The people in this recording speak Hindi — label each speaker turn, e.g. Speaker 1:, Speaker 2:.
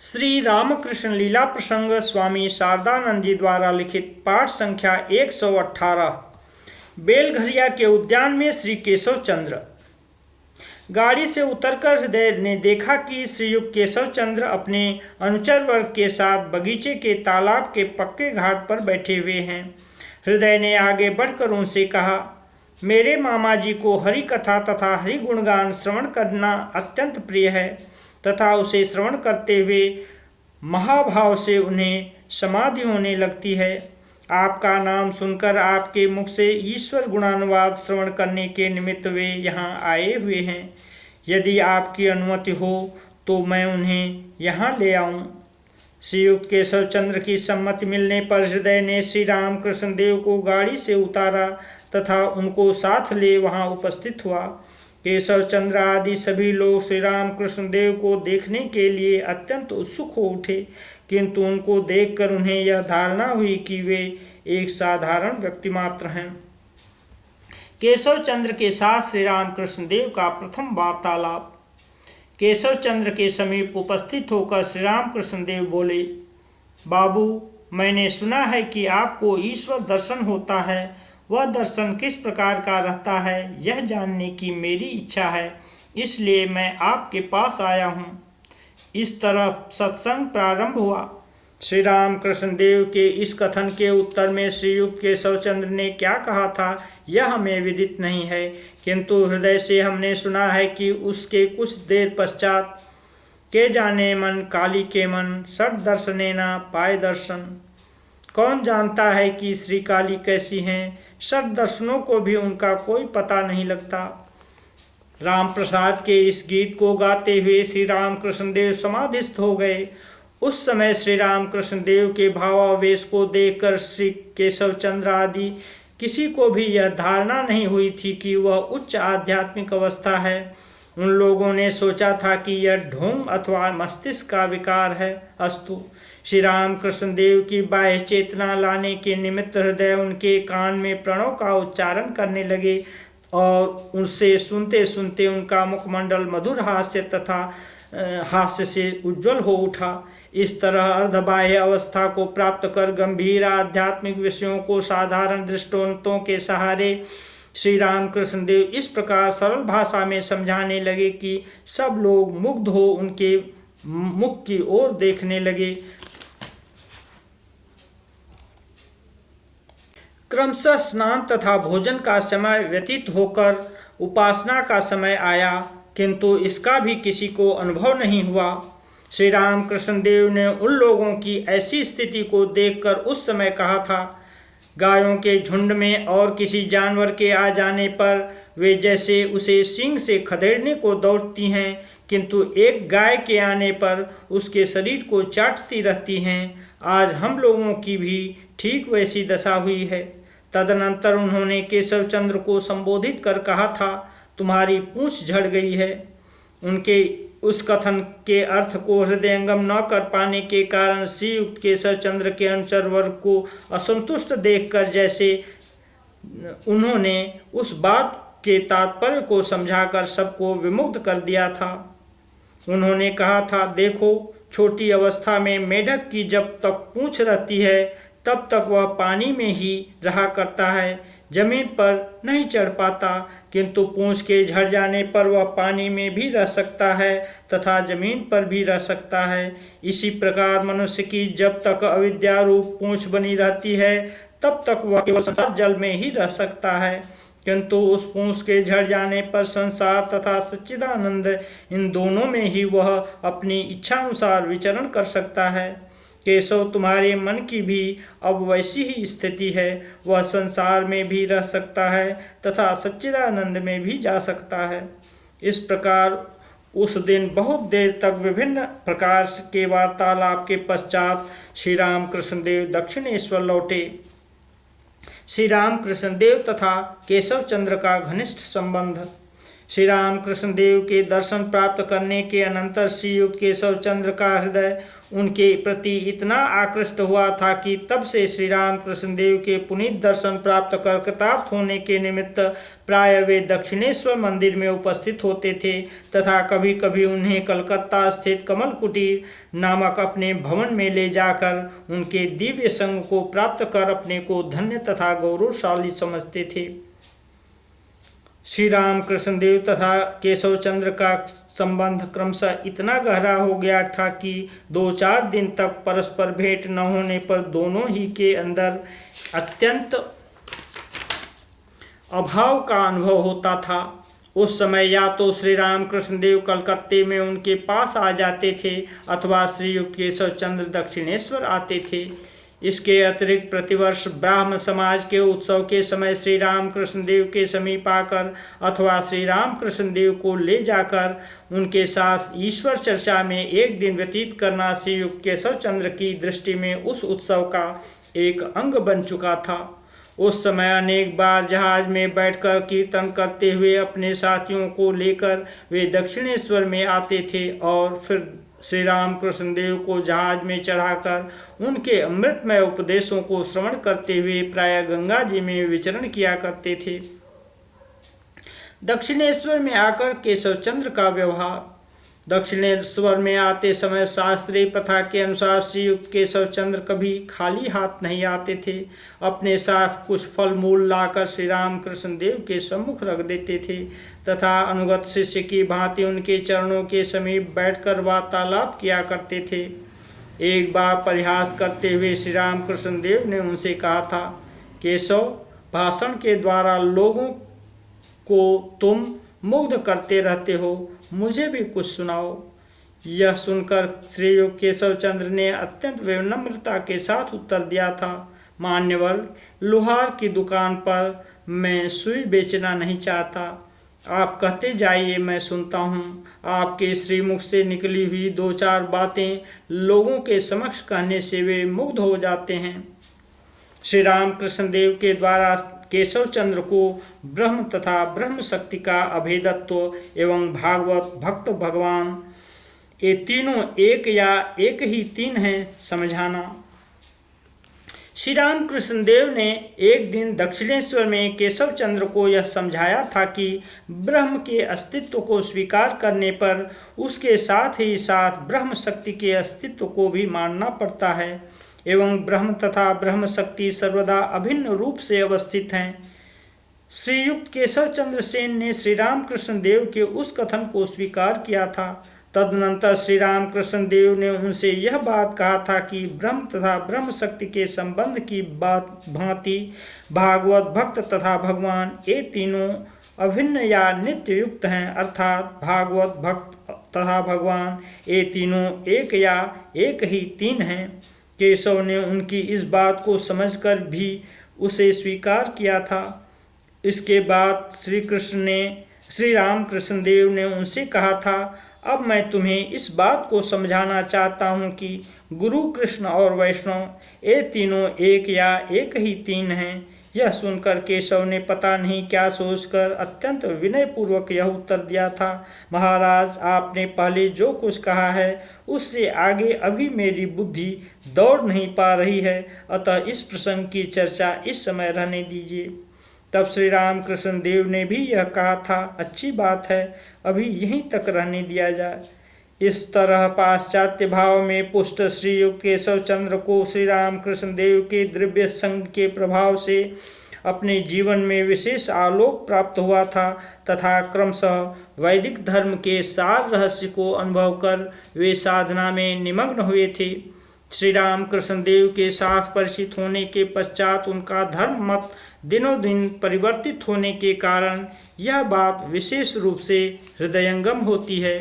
Speaker 1: श्री रामकृष्ण लीला प्रसंग स्वामी शारदानंद जी द्वारा लिखित पाठ संख्या 118। बेलघरिया के उद्यान में श्री केशव चंद्र। गाड़ी से उतरकर हृदय ने देखा कि श्रीयुक्त केशव चंद्र अपने अनुचर वर्ग के साथ बगीचे के तालाब के पक्के घाट पर बैठे हुए हैं। हृदय ने आगे बढ़कर उनसे कहा, मेरे मामा जी को हरि कथा तथा हरि गुणगान श्रवण करना अत्यंत प्रिय है तथा उसे श्रवण करते हुए महाभाव से उन्हें समाधि होने लगती है। आपका नाम सुनकर आपके मुख से ईश्वर गुणानुवाद श्रवण करने के निमित्त वे यहाँ आए हुए हैं। यदि आपकी अनुमति हो तो मैं उन्हें यहाँ ले आऊँ। श्रीयुक्त केशव चंद्र की सम्मति मिलने पर हृदय ने श्री रामकृष्ण देव को गाड़ी से उतारा तथा उनको साथ ले वहाँ उपस्थित हुआ। केशव चंद्र आदि सभी लोग श्री रामकृष्ण देव को देखने के लिए अत्यंत उत्सुक हो उठे, किंतु उनको देखकर उन्हें यह धारणा हुई कि वे एक साधारण व्यक्ति मात्र हैं। केशव चंद्र के साथ श्री रामकृष्ण देव का प्रथम वार्तालाप। केशव चंद्र के समीप उपस्थित होकर श्री रामकृष्ण देव बोले, बाबू, मैंने सुना है कि आपको ईश्वर दर्शन होता है। वह दर्शन किस प्रकार का रहता है यह जानने की मेरी इच्छा है, इसलिए मैं आपके पास आया हूँ। इस तरह सत्संग प्रारंभ हुआ। श्री रामकृष्ण देव के इस कथन के उत्तर में श्रीयुक्त केशव चंद्र ने क्या कहा था यह हमें विदित नहीं है, किंतु हृदय से हमने सुना है कि उसके कुछ देर पश्चात के जाने मन काली के मन षट दर्शने न पाए दर्शन। कौन जानता है कि श्री काली कैसी हैं, षट दर्शनों को भी उनका कोई पता नहीं लगता। राम प्रसाद के इस गीत को गाते हुए श्री रामकृष्ण देव समाधिस्थ हो गए। उस समय श्री रामकृष्ण देव के भावावेश को देखकर श्री केशव चंद्र आदि किसी को भी यह धारणा नहीं हुई थी कि वह उच्च आध्यात्मिक अवस्था है। उन लोगों ने सोचा था कि यह ढोंग अथवा मस्तिष्क का विकार है। अस्तु। श्री रामकृष्ण देव की बाह्य चेतना लाने के निमित्त हृदय उनके कान में प्रणव का उच्चारण करने लगे और उनसे सुनते सुनते उनका मुखमंडल मधुर हास्य तथा हास्य से उज्ज्वल हो उठा। इस तरह अर्धबाह्य अवस्था को प्राप्त कर गंभीर आध्यात्मिक विषयों को साधारण दृष्टांतों के सहारे श्री रामकृष्ण देव इस प्रकार सरल भाषा में समझाने लगे कि सब लोग मुग्ध हो उनके मुख की ओर देखने लगे। क्रमशः स्नान तथा भोजन का समय व्यतीत होकर उपासना का समय आया, किंतु इसका भी किसी को अनुभव नहीं हुआ। श्री रामकृष्ण देव ने उन लोगों की ऐसी स्थिति को देखकर उस समय कहा था, गायों के झुंड में और किसी जानवर के आ जाने पर वे जैसे उसे सींग से खदेड़ने को दौड़ती हैं, किंतु एक गाय के आने पर उसके शरीर को चाटती रहती हैं। आज हम लोगों की भी ठीक वैसी दशा हुई है। तदनंतर उन्होंने केशव चंद्र को संबोधित कर कहा था, तुम्हारी पूंछ झड़ गई है। उनके उस कथन के अर्थ को हृदयंगम न कर पाने के कारण श्रीयुक्त केशव चंद्र के अनुचर वर्ग को असंतुष्ट देखकर जैसे उन्होंने उस बात के तात्पर्य को समझाकर सबको विमुग्ध कर दिया था। उन्होंने कहा था, देखो, छोटी अवस्था में मेढक की जब तक पूंछ रहती है तब तक वह पानी में ही रहा करता है, जमीन पर नहीं चढ़ पाता, किंतु पूंछ के झड़ जाने पर वह पानी में भी रह सकता है तथा जमीन पर भी रह सकता है। इसी प्रकार मनुष्य की जब तक अविद्या रूप पूंछ बनी रहती है तब तक वह केवल संसार जल में ही रह सकता है, किंतु उस पूंछ के झड़ जाने पर संसार तथा सच्चिदानंद इन दोनों में ही वह अपनी इच्छानुसार विचरण कर सकता है। केशव, तुम्हारे मन की भी अब वैसी ही स्थिति है। वह संसार में भी रह सकता है तथा सच्चिदानंद में भी जा सकता है। इस प्रकार उस दिन बहुत देर तक विभिन्न प्रकार के वार्तालाप के पश्चात श्री रामकृष्ण देव दक्षिणेश्वर लौटे। श्री रामकृष्ण देव तथा केशव चंद्र का घनिष्ठ संबंध। श्री राम कृष्ण देव के दर्शन प्राप्त करने के अनंतर श्रीयुक्त केशव चंद्र का हृदय उनके प्रति इतना आकृष्ट हुआ था कि तब से श्री राम कृष्ण देव के पुनीत दर्शन प्राप्त कर कृतार्थ होने के निमित्त प्राय वे दक्षिणेश्वर मंदिर में उपस्थित होते थे तथा कभी कभी उन्हें कलकत्ता स्थित कमल कुटीर नामक अपने भवन में ले जाकर उनके दिव्य संग को प्राप्त कर अपने को धन्य तथा गौरवशाली समझते थे। श्री राम कृष्ण देव तथा केशव चंद्र का संबंध क्रमशः इतना गहरा हो गया था कि 2-4 दिन तक परस्पर भेंट न होने पर दोनों ही के अंदर अत्यंत अभाव का अनुभव होता था। उस समय या तो श्री राम कृष्ण देव कलकत्ते में उनके पास आ जाते थे अथवा श्रीयुक्त केशव चंद्र दक्षिणेश्वर आते थे। इसके अतिरिक्त प्रतिवर्ष ब्राह्म समाज के उत्सव के समय श्री राम कृष्ण देव के समीप आकर अथवा श्री राम कृष्ण देव को ले जाकर उनके साथ ईश्वर चर्चा में एक दिन व्यतीत करना श्रीयुक्त केशव चंद्र की दृष्टि में उस उत्सव का एक अंग बन चुका था। उस समय अनेक बार जहाज में बैठकर कीर्तन करते हुए अपने साथियों को लेकर वे दक्षिणेश्वर में आते थे और फिर श्री राम कृष्ण देव को जहाज में चढ़ाकर उनके अमृतमय उपदेशों को श्रवण करते हुए प्रायः गंगा जी में विचरण किया करते थे। दक्षिणेश्वर में आकर केशव चंद्र का व्यवहार। दक्षिणेश्वर में आते समय शास्त्रीय प्रथा के अनुसार श्रीयुक्त केशव चंद्र कभी खाली हाथ नहीं आते थे। अपने साथ कुछ फल मूल लाकर श्री राम कृष्ण देव के सम्मुख रख देते थे तथा अनुगत शिष्य की भांति उनके चरणों के समीप बैठकर वार्तालाप किया करते थे। एक बार परिहास करते हुए श्री राम कृष्ण देव ने उनसे कहा था, केशव, भाषण के द्वारा लोगों को तुम मुग्ध करते रहते हो, मुझे भी कुछ सुनाओ। यह सुनकर श्रीयुक्त केशव चंद्र ने अत्यंत विनम्रता के साथ उत्तर दिया था, मान्यवर, लोहार की दुकान पर मैं सुई बेचना नहीं चाहता। आप कहते जाइए, मैं सुनता हूँ। आपके श्रीमुख से निकली हुई 2-4 बातें लोगों के समक्ष कहने से वे मुग्ध हो जाते हैं। श्री राम कृष्ण देव के द्वारा केशव चंद्र को ब्रह्म तथा ब्रह्म शक्ति का अभेदत्व एवं भागवत भक्त भगवान ये तीनों एक या एक ही तीन हैं समझाना। श्री राम कृष्ण देव ने एक दिन दक्षिणेश्वर में केशव चंद्र को यह समझाया था कि ब्रह्म के अस्तित्व को स्वीकार करने पर उसके साथ ही साथ ब्रह्म शक्ति के अस्तित्व को भी मानना पड़ता है एवं ब्रह्म तथा ब्रह्म शक्ति सर्वदा अभिन्न रूप से अवस्थित हैं। श्रीयुक्त केशव चंद्र सेन ने श्री राम कृष्ण देव के उस कथन को स्वीकार किया था। तदनंतर श्री राम कृष्ण देव ने उनसे यह बात कहा था कि ब्रह्म तथा ब्रह्म शक्ति के संबंध की बात भांति भागवत भक्त तथा भगवान ये तीनों अभिन्न या नित्य युक्त हैं, अर्थात भागवत भक्त तथा भगवान ये तीनों एक या एक ही तीन हैं। केशव ने उनकी इस बात को समझकर भी उसे स्वीकार किया था। इसके बाद श्री राम कृष्ण देव ने उनसे कहा था, अब मैं तुम्हें इस बात को समझाना चाहता हूँ कि गुरु, कृष्ण और वैष्णव ये तीनों एक या एक ही तीन हैं। यह सुनकर केशव ने पता नहीं क्या सोचकर अत्यंत विनयपूर्वक यह उत्तर दिया था, महाराज, आपने पहले जो कुछ कहा है उससे आगे अभी मेरी बुद्धि दौड़ नहीं पा रही है, अतः इस प्रसंग की चर्चा इस समय रहने दीजिए। तब श्री राम कृष्ण देव ने भी यह कहा था, अच्छी बात है, अभी यहीं तक रहने दिया जाए। इस तरह पाश्चात्य भाव में पुष्ट श्रीयुक्त केशव चंद्र को श्री राम कृष्ण देव के द्रव्य संग के प्रभाव से अपने जीवन में विशेष आलोक प्राप्त हुआ था तथा क्रमशः वैदिक धर्म के सार रहस्य को अनुभव कर वे साधना में निमग्न हुए थे। श्री राम कृष्ण देव के साथ परिचित होने के पश्चात उनका धर्म मत दिनों दिन परिवर्तित होने के कारण यह बात विशेष रूप से हृदयंगम होती है।